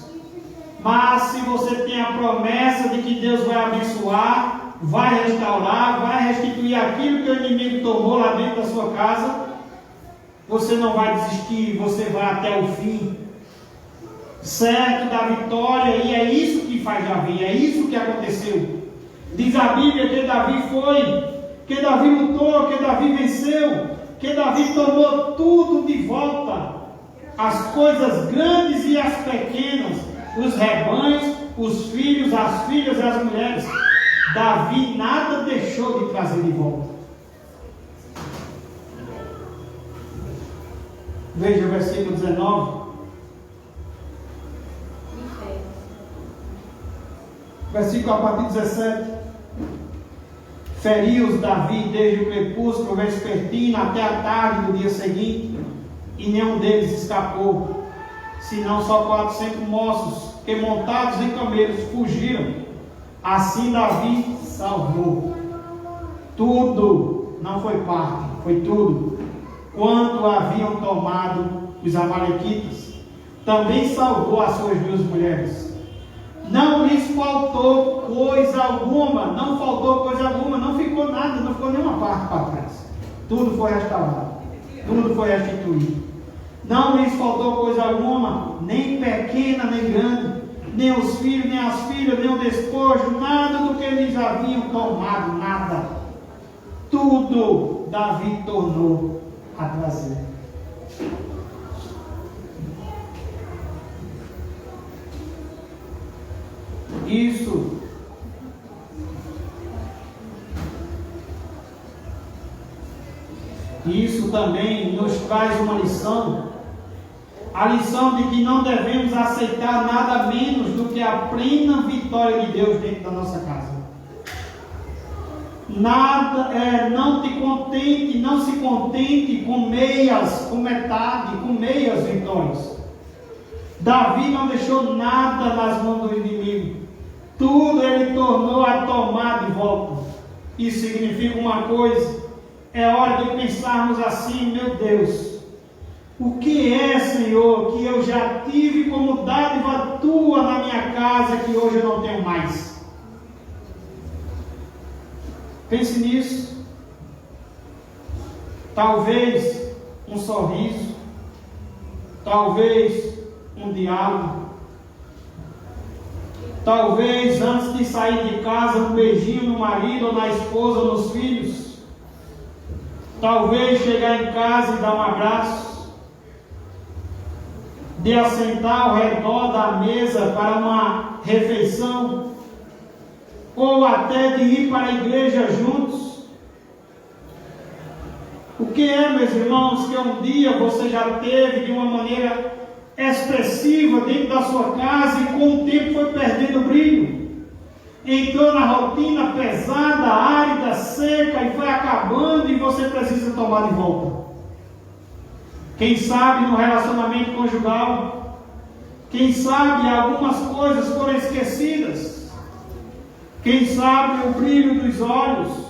Mas se você tem a promessa de que Deus vai abençoar, vai restaurar, vai restituir aquilo que o inimigo tomou lá dentro da sua casa, você não vai desistir, você vai até o fim, certo da vitória, e é isso que faz Davi, é isso que aconteceu. Diz a Bíblia que Davi foi, que Davi lutou, que Davi venceu, que Davi tomou tudo de volta, as coisas grandes e as pequenas, os rebanhos, os filhos, as filhas e as mulheres. Davi nada deixou de trazer de volta. Veja o versículo 19. Versículo a partir de 17. Feriu-os Davi desde o crepúsculo vespertino até a tarde do dia seguinte, e nenhum deles escapou, senão só 400 moços que, montados em camelos, fugiram. Assim Davi salvou tudo, não foi parte, foi tudo, quanto haviam tomado os amalequitas. Também salvou as suas 2 mulheres. Não lhes faltou coisa alguma, não faltou coisa alguma, não ficou nada, não ficou nenhuma parte para trás. Tudo foi restaurado, tudo foi restituído. Não lhes faltou coisa alguma, nem pequena nem grande, nem os filhos, nem as filhas, nem o despojo, nada do que eles haviam tomado, nada. Tudo Davi tornou a trazer. Isso também nos traz uma lição, a lição de que não devemos aceitar nada menos do que a plena vitória de Deus dentro da nossa casa. Não se contente com meias, com metade, com meias vitórias. Davi não deixou nada nas mãos do inimigo, tudo ele tornou a tomar de volta. Isso significa uma coisa: é hora de pensarmos assim: meu Deus, o que é, Senhor, que eu já tive como dádiva tua na minha casa, que hoje eu não tenho mais? Pense nisso. Talvez um sorriso, talvez um diálogo, talvez antes de sair de casa um beijinho no marido ou na esposa ou nos filhos, talvez chegar em casa e dar um abraço, de assentar ao redor da mesa para uma refeição, ou até de ir para a igreja juntos. O que é, meus irmãos, que um dia você já teve de uma maneira expressiva dentro da sua casa e com o tempo foi perdendo o brilho, entrou na rotina pesada, árida, seca e foi acabando, e você precisa tomar de volta? Quem sabe no relacionamento conjugal, quem sabe algumas coisas foram esquecidas, quem sabe o brilho dos olhos,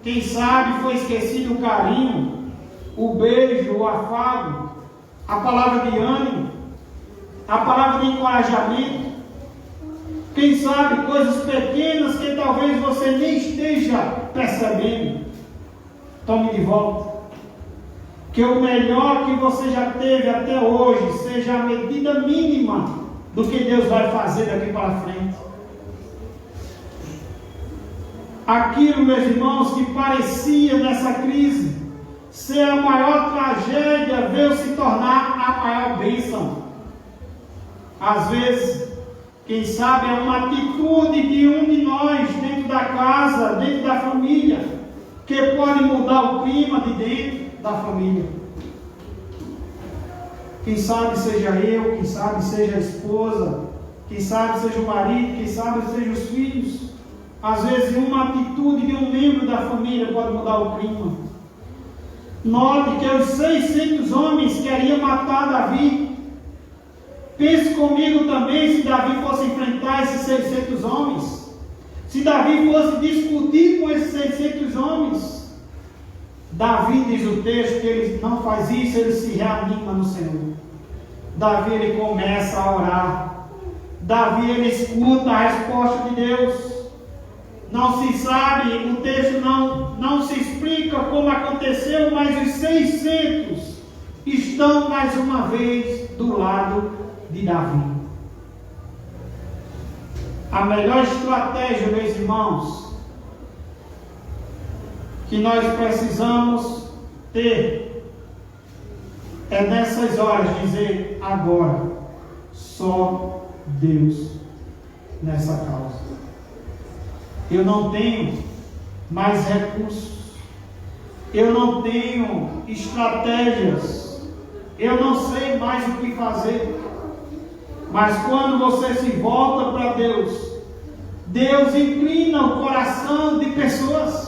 quem sabe foi esquecido o carinho, o beijo, o afago, a palavra de ânimo, a palavra de encorajamento. Quem sabe coisas pequenas que talvez você nem esteja percebendo. Tome de volta. Que o melhor que você já teve até hoje seja a medida mínima do que Deus vai fazer daqui para frente. Aquilo, meus irmãos, que parecia nessa crise ser a maior tragédia, veio se tornar a maior bênção. Às vezes, quem sabe é uma atitude de um de nós dentro da casa, dentro da família, que pode mudar o clima de dentro da família. Quem sabe seja eu, quem sabe seja a esposa, quem sabe seja o marido, quem sabe seja os filhos. Às vezes uma atitude de um membro da família pode mudar o clima. Note que os 600 homens queriam matar Davi. Pense comigo também, se Davi fosse enfrentar esses 600 homens, se Davi fosse discutir com esses 600 homens. Davi, diz o texto, que ele não faz isso, ele se reanima no Senhor. Davi, ele começa a orar. Davi, ele escuta a resposta de Deus. Não se sabe, o texto não se explica como aconteceu, mas os 600 estão mais uma vez do lado de Davi. A melhor estratégia, meus irmãos, que nós precisamos ter é nessas horas dizer: agora, só Deus nessa causa. Eu não tenho mais recursos, eu não tenho estratégias, eu não sei mais o que fazer. Mas quando você se volta para Deus, Deus inclina o coração de pessoas.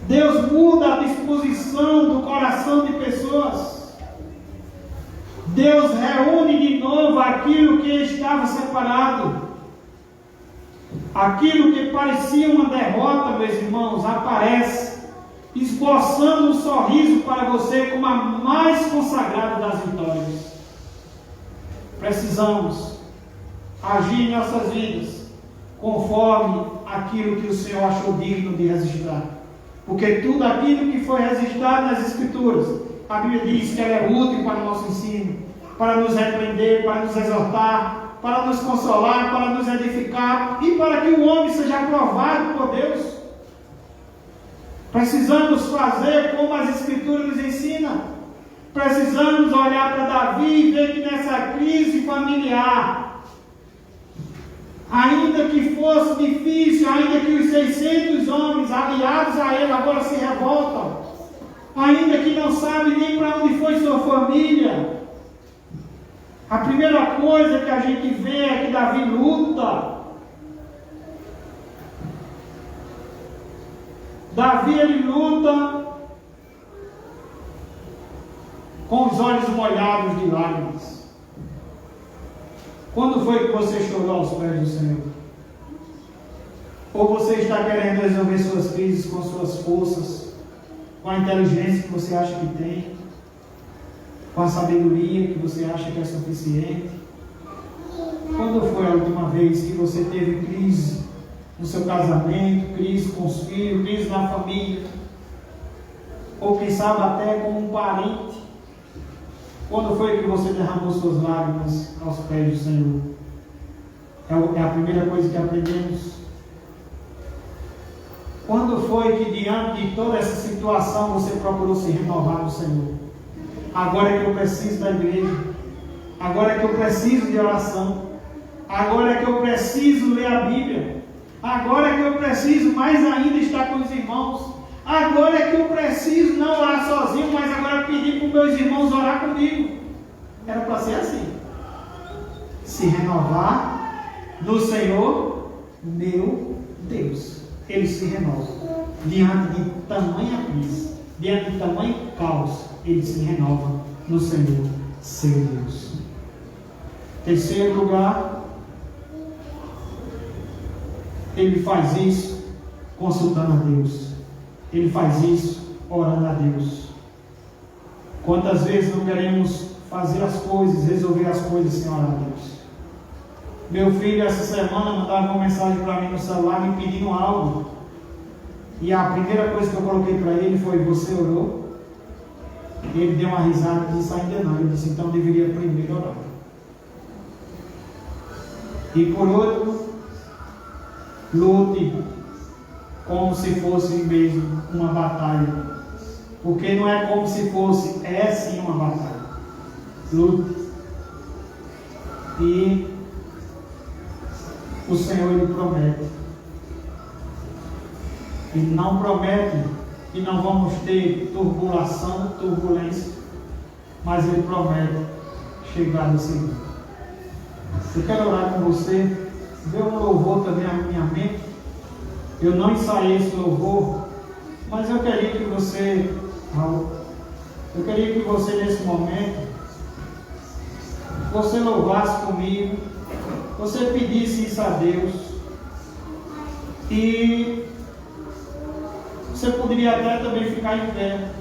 Deus muda a disposição do coração de pessoas. Deus reúne de novo aquilo que estava separado. Aquilo que parecia uma derrota, meus irmãos, aparece, esboçando um sorriso para você como a mais consagrada das vitórias. Precisamos agir em nossas vidas conforme aquilo que o Senhor achou digno de registrar. Porque tudo aquilo que foi registrado nas Escrituras, a Bíblia diz que ela é útil para o nosso ensino, para nos repreender, para nos exortar, para nos consolar, para nos edificar e para que o homem seja aprovado por Deus. Precisamos fazer como as Escrituras nos ensinam. Precisamos olhar para Davi e ver que nessa crise familiar, ainda que fosse difícil, ainda que os 600 homens aliados a ele agora se revoltam, ainda que não sabe nem para onde foi sua família, a primeira coisa que a gente vê é que Davi luta. Davi, ele luta com os olhos molhados de lágrimas. Quando foi que você chorou aos pés do Senhor? Ou você está querendo resolver suas crises com suas forças, com a inteligência que você acha que tem, com a sabedoria que você acha que é suficiente? Quando foi a última vez que você teve crise no seu casamento, crise com os filhos, crise na família, ou quem sabe até com um parente? Quando foi que você derramou suas lágrimas aos pés do Senhor? É a primeira coisa que aprendemos. Quando foi que diante de toda essa situação você procurou se renovar no Senhor? Agora é que eu preciso da igreja, agora é que eu preciso de oração, agora é que eu preciso ler a Bíblia, agora é que eu preciso mais ainda estar com os irmãos, agora é que eu preciso não orar sozinho, mas agora pedir para os meus irmãos orar comigo. Era para ser assim. Se renovar no Senhor, meu Deus. Ele se renova. Diante de tamanha crise, diante de tamanho caos, ele se renova no Senhor, seu Deus. Terceiro lugar, ele faz isso consultando a Deus. Ele faz isso orando a Deus. Quantas vezes não queremos fazer as coisas, resolver as coisas sem orar a Deus? Meu filho essa semana mandava uma mensagem para mim no celular me pedindo algo. E a primeira coisa que eu coloquei para ele foi: você orou? Ele deu uma risada e disse: ainda não. Eu disse: então eu deveria primeiro orar. E por último, lute como se fosse mesmo uma batalha. Porque não é como se fosse, é sim uma batalha. Lute. E o Senhor, ele promete. Ele não promete que não vamos ter turbulência, mas ele promete chegar no Senhor. Eu quero orar com você. Deu um louvor também à minha mente. Eu não ensaiei esse louvor, mas eu queria que você, nesse momento, você louvasse comigo, você pedisse isso a Deus, e você poderia até também ficar em pé.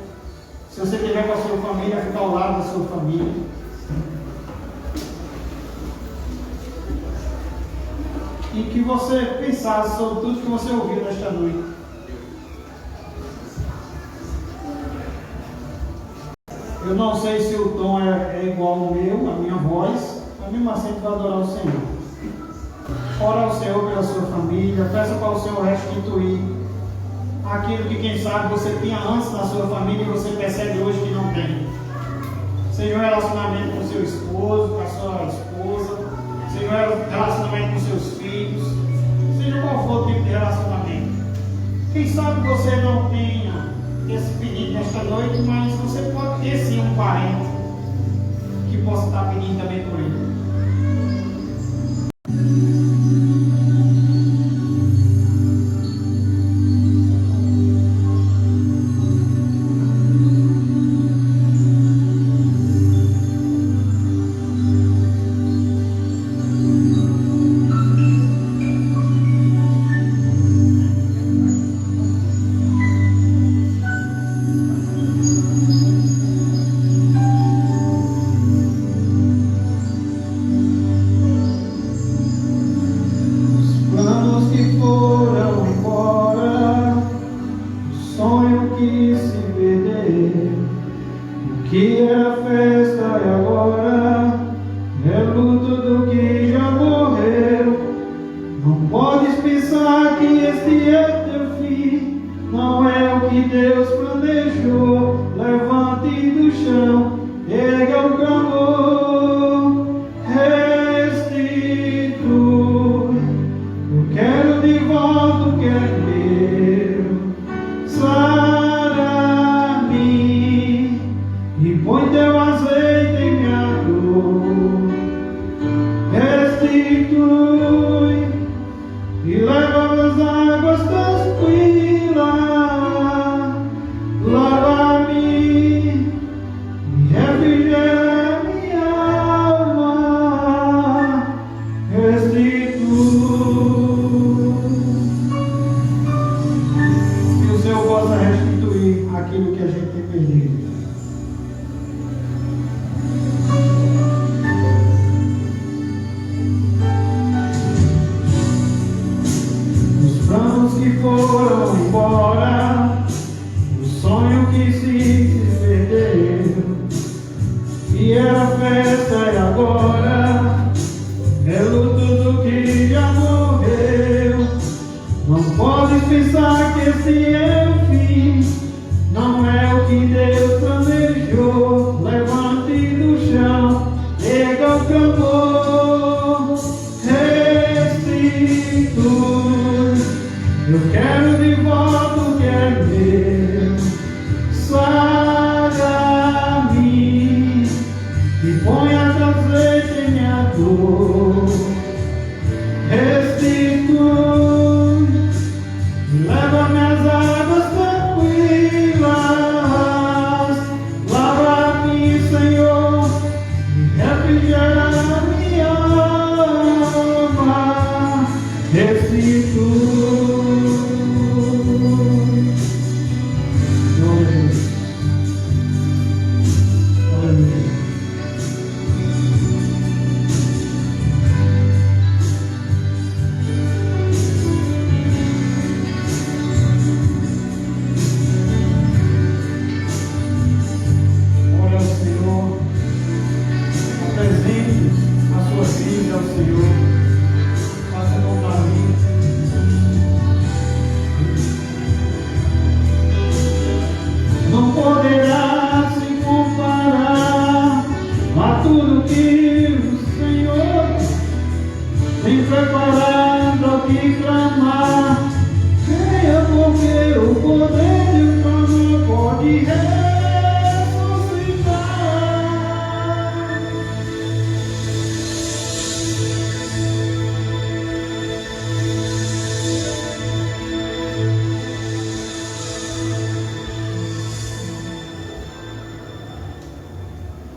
Se você estiver com a sua família, ficar ao lado da sua família. E que você pensasse sobre tudo que você ouviu nesta noite. Eu não sei se o tom é igual ao meu, a minha voz, mas mesmo assim tu vai adorar o Senhor. Ora ao Senhor pela sua família, peça para o Senhor restituir aquilo que quem sabe você tinha antes na sua família e você percebe hoje que não tem. Senhor, relacionamento com seu esposo, com a sua esposa, Senhor, relacionamento com seus filhos, seja qual for o tipo de relacionamento. Quem sabe você não tenha esse pedido nesta noite, mas você pode ter sim um parente que possa estar pedindo também por ele.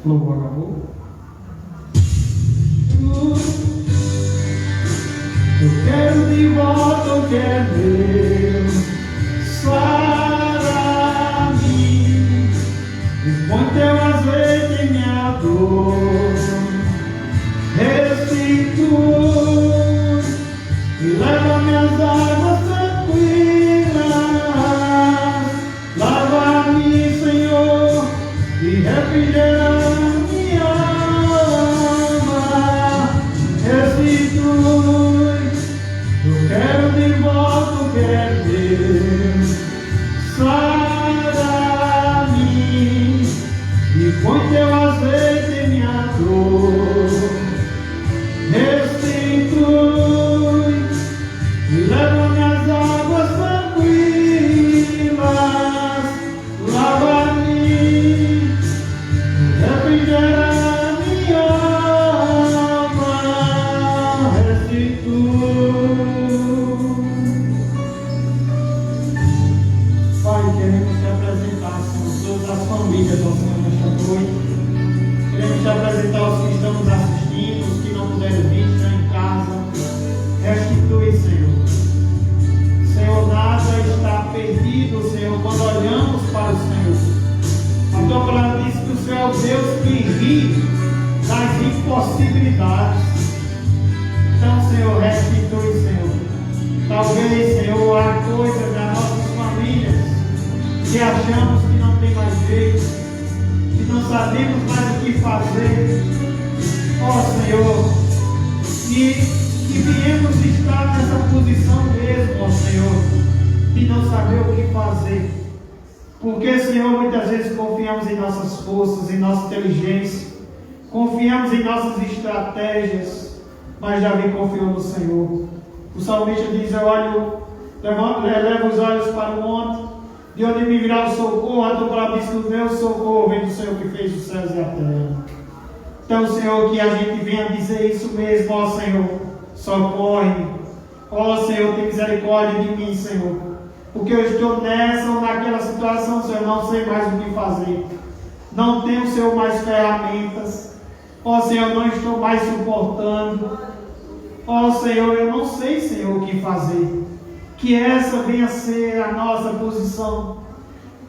Louvor acabou. Eu quero de volta o que é meu, para mim, e põe teu azeite em minha dor, restitui e leva minhas águas tranquilas, lava-me, Senhor, e refrigera que é meu, sara-me e põe teu azeite em minha dor, restitui e leva-me às águas tranquilas, lava-me, refrigera minha alma, restitui. Pai, queremos te apresentar, Senhor, todas as famílias, ó Senhor, nesta noite. Queremos te apresentar os que estão nos assistindo, os que não puderam vir, estão em casa. Restitui, Senhor. Senhor, nada está perdido, Senhor, quando olhamos para o Senhor. A tua palavra diz que o Senhor é o Deus que ri das impossibilidades. Então, Senhor, restitui, Senhor. Talvez, Senhor, há coisas das nossas famílias que achamos que não tem mais jeito, que não sabemos mais o que fazer. Ó Senhor, que viemos estar nessa posição mesmo, ó Senhor, de não saber o que fazer. Porque, Senhor, muitas vezes confiamos em nossas forças, em nossa inteligência, confiamos em nossas estratégias, mas Davi confiou no Senhor. O salmista diz: levo os olhos para o monte, de onde me virá o socorro. A tua palavra diz que o meu socorro vem do Senhor que fez os céus e a terra. Então, Senhor, que a gente venha dizer isso mesmo, ó Senhor, socorre-me. Ó Senhor, tem misericórdia de mim, Senhor, porque eu estou nessa ou naquela situação, Senhor, não sei mais o que fazer, não tenho, Senhor, mais ferramentas. Ó Senhor, não estou mais suportando. Ó Senhor, eu não sei, Senhor, o que fazer. Que essa venha ser a nossa posição,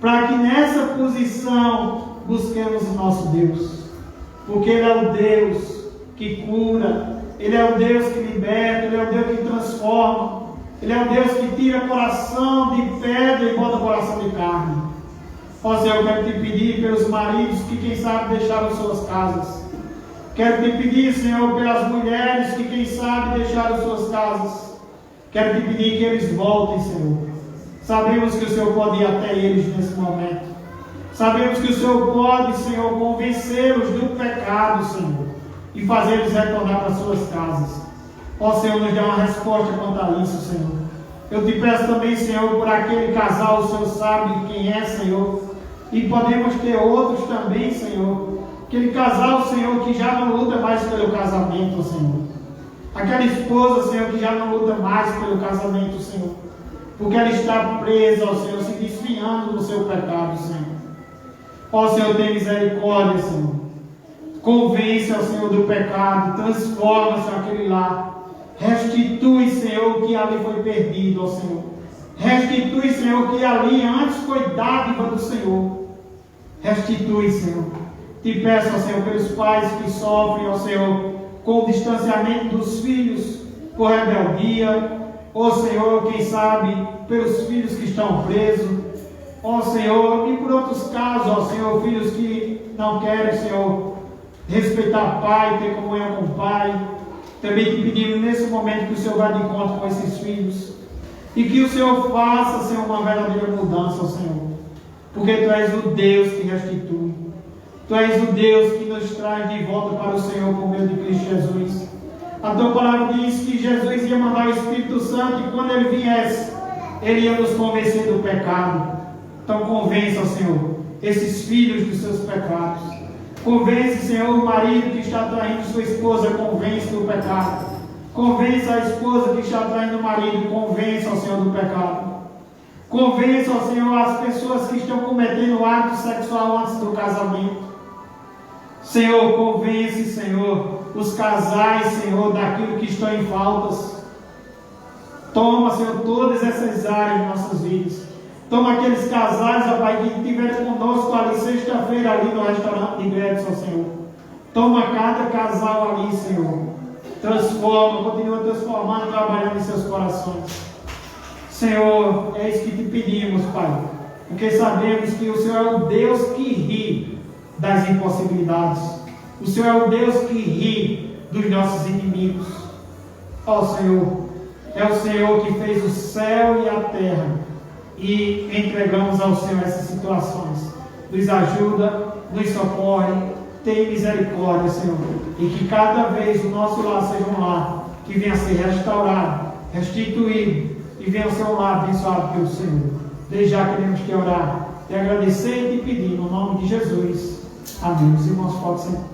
para que nessa posição busquemos o nosso Deus, porque Ele é o Deus que cura, Ele é o Deus que liberta, Ele é o Deus que transforma, Ele é o Deus que tira coração de pedra e bota coração de carne. Ó Senhor, eu quero te pedir pelos maridos que quem sabe deixaram suas casas. Quero te pedir, Senhor, pelas mulheres que quem sabe deixaram suas casas. Quero te pedir que eles voltem, Senhor. Sabemos que o Senhor pode ir até eles nesse momento. Sabemos que o Senhor pode, Senhor, convencê-los do pecado, Senhor, e fazê-los retornar para suas casas. Ó Senhor, nos dê uma resposta quanto a isso, Senhor. Eu te peço também, Senhor, por aquele casal, o Senhor sabe quem é, Senhor. E podemos ter outros também, Senhor. Aquele casal, Senhor, que já não luta mais pelo casamento, Senhor. Aquela esposa, Senhor, que já não luta mais pelo casamento, Senhor, porque ela está presa ao Senhor, se desfiando do seu pecado, Senhor. Ó Senhor, tem misericórdia, Senhor. Convence ao Senhor do pecado, transforma, Senhor, aquele lar. Restitui, Senhor, o que ali foi perdido, ó Senhor. Restitui, Senhor, o que ali antes foi dádiva do Senhor. Restitui, Senhor. Te peço, ó Senhor, pelos pais que sofrem, ó Senhor, com o distanciamento dos filhos por rebeldia, ó Senhor, quem sabe, pelos filhos que estão presos, ó Senhor, e por outros casos, ó Senhor, filhos que não querem, Senhor, respeitar pai, ter comunhão com o pai. Também te pedimos nesse momento que o Senhor vá de encontro com esses filhos, e que o Senhor faça, Senhor, uma verdadeira mudança, ó Senhor, porque Tu és o Deus que restitui. Tu és o Deus que nos traz de volta para o Senhor por meio de Cristo Jesus. A Tua palavra diz que Jesus ia mandar o Espírito Santo e quando Ele viesse, Ele ia nos convencer do pecado. Então convença, Senhor, esses filhos dos seus pecados. Convence, Senhor, o marido que está traindo sua esposa, convence do pecado. Convença a esposa que está traindo o marido, convença, Senhor, do pecado. Convença, Senhor, as pessoas que estão cometendo ato sexual antes do casamento. Senhor, convence, Senhor, os casais, Senhor, daquilo que estão em faltas. Toma, Senhor, todas essas áreas de nossas vidas. Toma aqueles casais, ó Pai, que estiveram conosco ali sexta-feira, ali no restaurante de Gretson, Senhor. Toma cada casal ali, Senhor. Transforma, continua transformando, trabalhando em seus corações. Senhor, é isso que te pedimos, Pai. Porque sabemos que o Senhor é o Deus que ri das impossibilidades. O Senhor é o Deus que ri dos nossos inimigos. Ó Senhor, É o Senhor que fez o céu e a terra. E entregamos ao Senhor essas situações. Nos ajuda, nos socorre, tem misericórdia, Senhor. E que cada vez o nosso lar seja um lar que venha a ser restaurado, restituído, e venha a ser um lar abençoado pelo Senhor. Desde já queremos te orar, te agradecer e te pedir, no nome de Jesus. Amém. Os irmãos podem sentar.